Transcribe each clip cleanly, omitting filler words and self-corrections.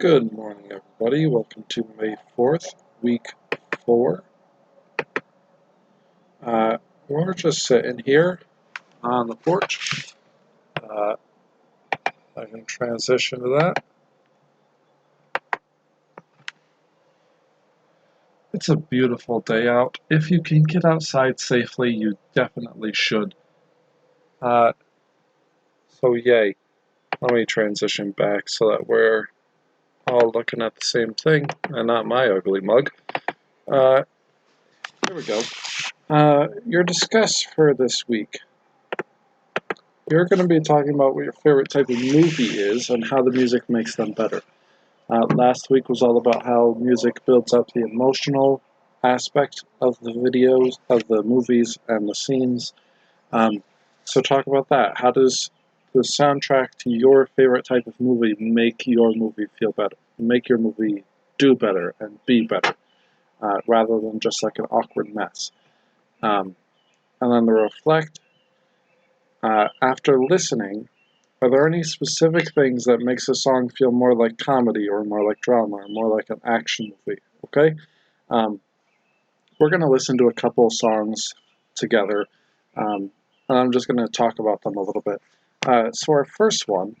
Good morning, everybody. Welcome to May 4th, week 4. We're just sitting here on the porch. I can transition to that. It's a beautiful day out. If you can get outside safely, you definitely should. So yay. Let me transition back so that we're all looking at the same thing and not my ugly mug. Here we go. Your discuss for this week. You're going to be talking about what your favorite type of movie is and how the music makes them better. Last week was all about how music builds up the emotional aspect of the videos, of the movies, and the scenes. So talk about that. How does the soundtrack to your favorite type of movie make your movie feel better? Make your movie do better and be better, rather than just like an awkward mess. And then the reflect. After listening, are there any specific things that makes a song feel more like comedy or more like drama or more like an action movie? Okay? We're going to listen to a couple of songs together, and I'm just going to talk about them a little bit. So our first one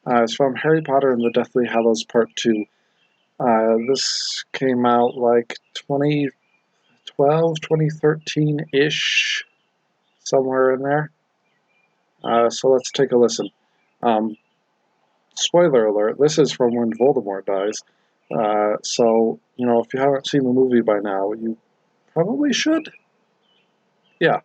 is from Harry Potter and the Deathly Hallows Part 2. This came out like 2012, 2013-ish, somewhere in there. So let's take a listen. Spoiler alert, this is from when Voldemort dies. So, if you haven't seen the movie by now, you probably should. Yeah.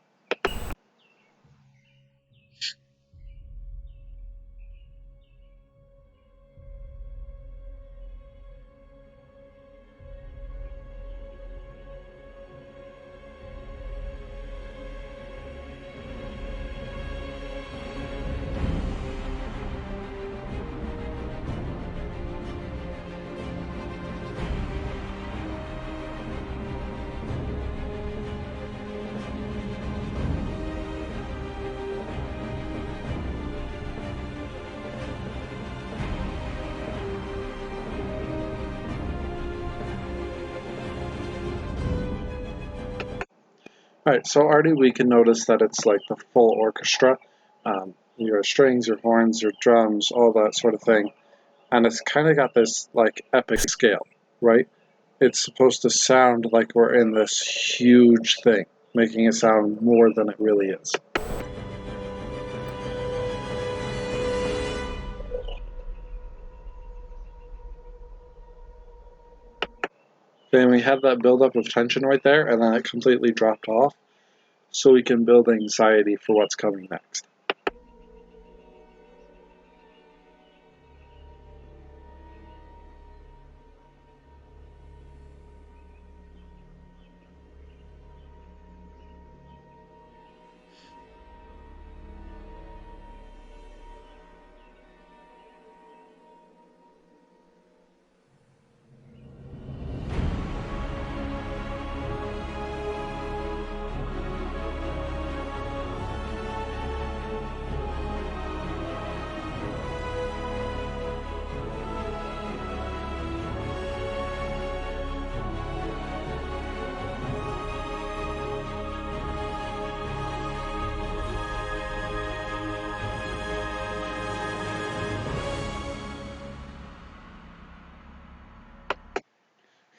Alright, so already we can notice that it's like the full orchestra. Your strings, your horns, your drums, all that sort of thing. And it's kind of got this like epic scale, right? It's supposed to sound like we're in this huge thing, making it sound more than it really is. Then we have that buildup of tension right there, and then it completely dropped off, so we can build anxiety for what's coming next.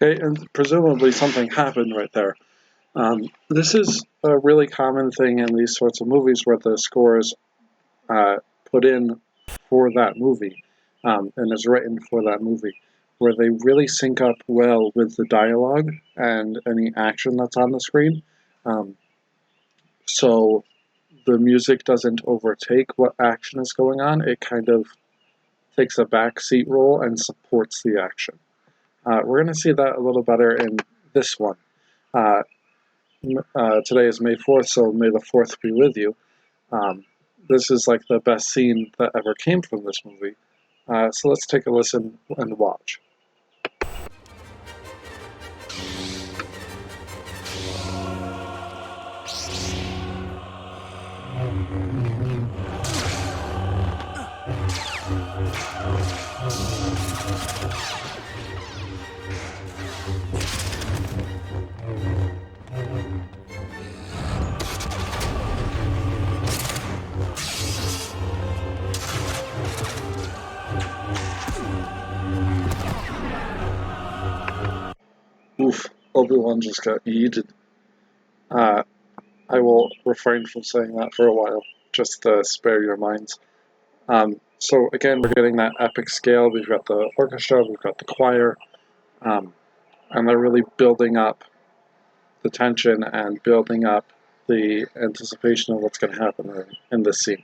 Okay, and presumably something happened right there. This is a really common thing in these sorts of movies where the score is put in for that movie, and is written for that movie, where they really sync up well with the dialogue and any action that's on the screen. So the music doesn't overtake what action is going on. It kind of takes a backseat role and supports the action. We're going to see that a little better in this one. Today is May 4th, so may the 4th be with you. This is like the best scene that ever came from this movie. So let's take a listen and watch. Obi-Wan just got yeeted. I will refrain from saying that for a while, just to spare your minds. So again, we're getting that epic scale. We've got the orchestra, we've got the choir, and they're really building up the tension and building up the anticipation of what's going to happen in this scene.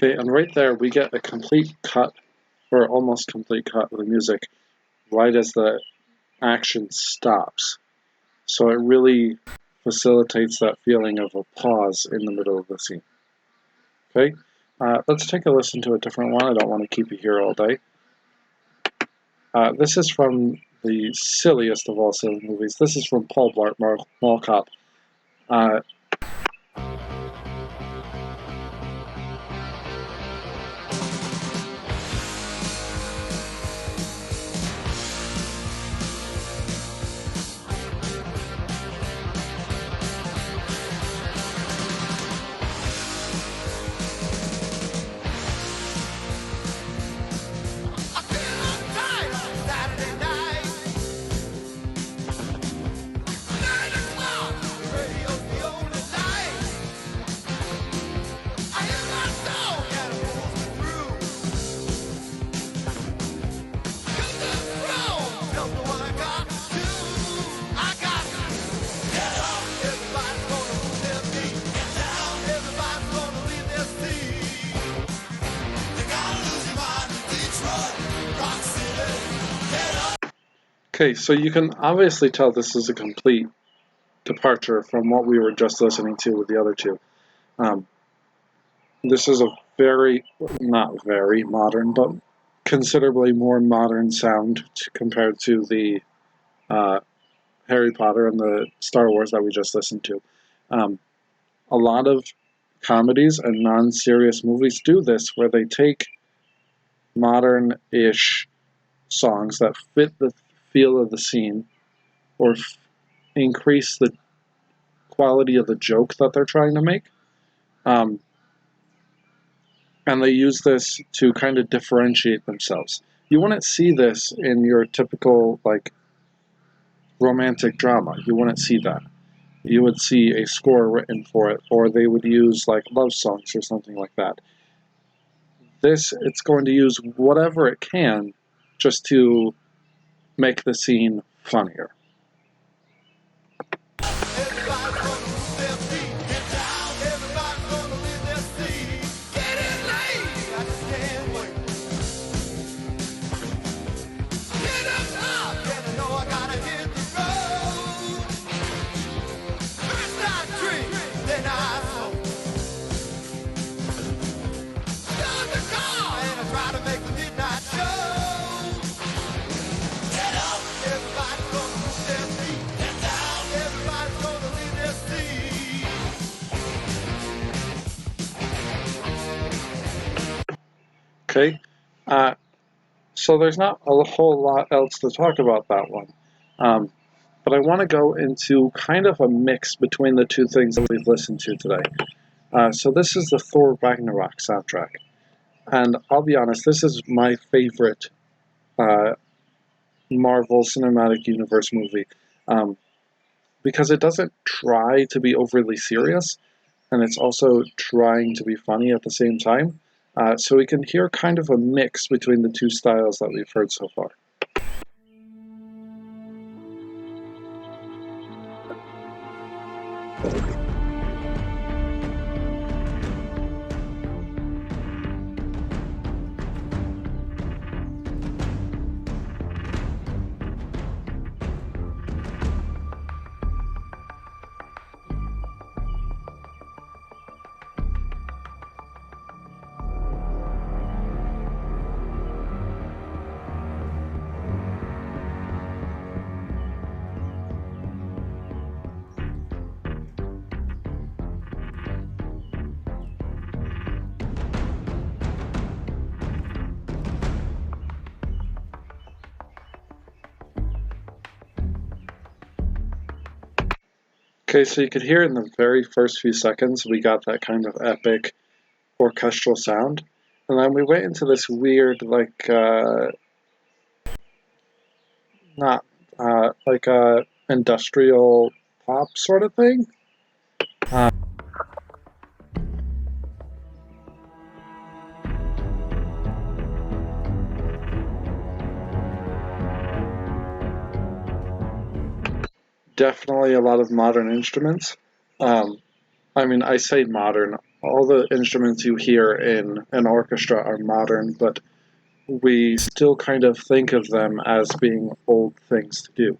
Okay, and right there we get a complete cut, or almost complete cut of the music, right as the action stops. So it really facilitates that feeling of a pause in the middle of the scene. Okay, let's take a listen to a different one. I don't want to keep you here all day. This is from the silliest of all silly movies. This is from Paul Blart Mall Cop. Okay, so you can obviously tell this is a complete departure from what we were just listening to with the other two. This is a not very modern, but considerably more modern sound compared to the Harry Potter and the Star Wars that we just listened to. A lot of comedies and non-serious movies do this, where they take modern-ish songs that fit the feel of the scene, or increase the quality of the joke that they're trying to make. And they use this to kind of differentiate themselves. You wouldn't see this in your typical, like, romantic drama. You wouldn't see that. You would see a score written for it, or they would use, like, love songs or something like that. This, it's going to use whatever it can just to make the scene funnier. Okay, so there's not a whole lot else to talk about that one. But I want to go into kind of a mix between the two things that we've listened to today. So this is the Thor Ragnarok soundtrack. And I'll be honest, this is my favorite Marvel Cinematic Universe movie because it doesn't try to be overly serious, and it's also trying to be funny at the same time. So we can hear kind of a mix between the two styles that we've heard so far. Okay, so you could hear in the very first few seconds we got that kind of epic orchestral sound, and then we went into this weird, like, not like a industrial pop sort of thing. Definitely a lot of modern instruments. I mean, I say modern. All the instruments you hear in an orchestra are modern, but we still kind of think of them as being old things to do.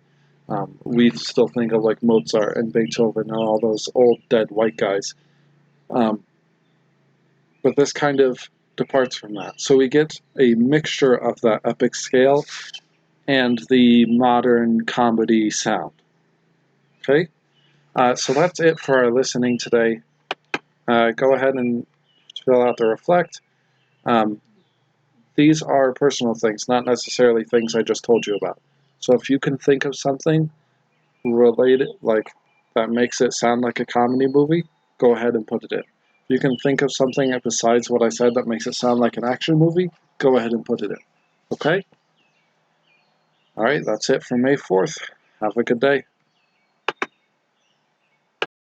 We still think of like Mozart and Beethoven and all those old dead white guys. Um, but this kind of departs from that. So we get a mixture of that epic scale and the modern comedy sound. Okay? So that's it for our listening today. Go ahead and fill out the reflect. Um, these are personal things, not necessarily things I just told you about. So if you can think of something related, like that makes it sound like a comedy movie, go ahead and put it in. If you can think of something besides what I said that makes it sound like an action movie, go ahead and put it in. Okay? All right, that's it for May 4th. Have a good day.